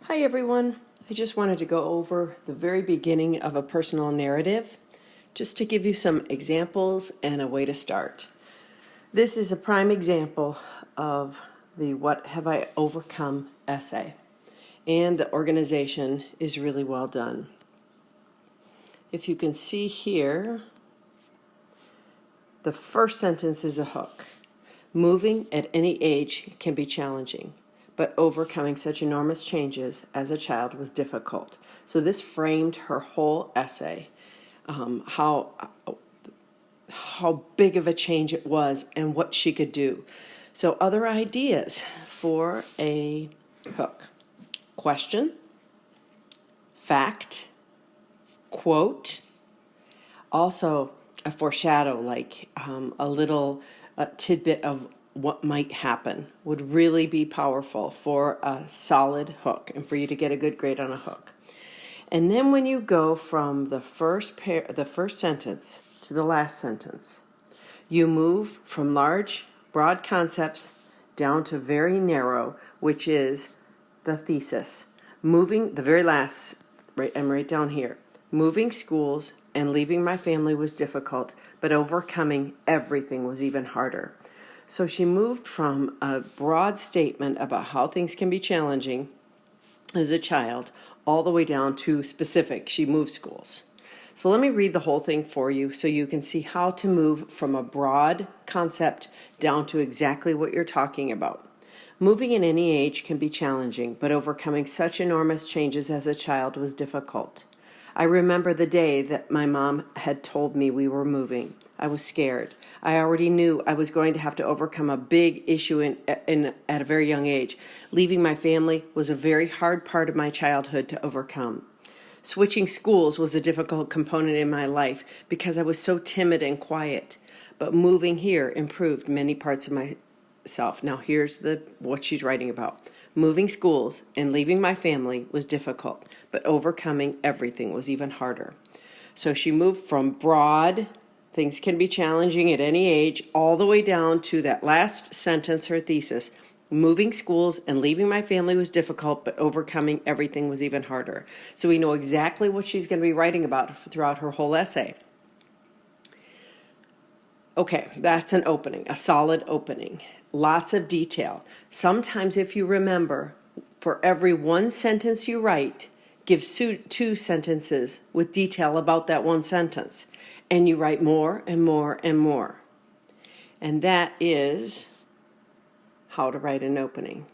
Hi everyone. I just wanted to go over the very beginning of a personal narrative just to give you some examples and a way to start. This is a prime example of the What Have I Overcome essay, and the organization is really well done. If you can see here, the first sentence is a hook. Moving at any age can be challenging, but overcoming such enormous changes as a child was difficult. So this framed her whole essay, how big of a change it was and what she could do. So other ideas for a hook: question, fact, quote, also a foreshadow, like a little tidbit of what might happen would really be powerful for a solid hook and for you to get a good grade on a hook. And then when you go from the first sentence to the last sentence, you move from large, broad concepts down to very narrow, which is the thesis. Moving, the very last, I'm right down here. Moving schools and leaving my family was difficult, but overcoming everything was even harder. So she moved from a broad statement about how things can be challenging as a child all the way down to specific. She moved schools. So let me read the whole thing for you so you can see how to move from a broad concept down to exactly what you're talking about. Moving in any age can be challenging, but overcoming such enormous changes as a child was difficult. I remember the day that my mom had told me we were moving. I was scared. I already knew I was going to have to overcome a big issue at a very young age. Leaving my family was a very hard part of my childhood to overcome. Switching schools was a difficult component in my life because I was so timid and quiet. But moving here improved many parts of myself. Now here's what she's writing about. Moving schools and leaving my family was difficult, but overcoming everything was even harder. So she moved from broad, things can be challenging at any age, all the way down to that last sentence, her thesis. Moving schools and leaving my family was difficult, but overcoming everything was even harder. So we know exactly what she's going to be writing about throughout her whole essay. Okay, that's an opening, a solid opening. Lots of detail. Sometimes, if you remember, for every one sentence you write, give two sentences with detail about that one sentence. And you write more and more and more. And that is how to write an opening.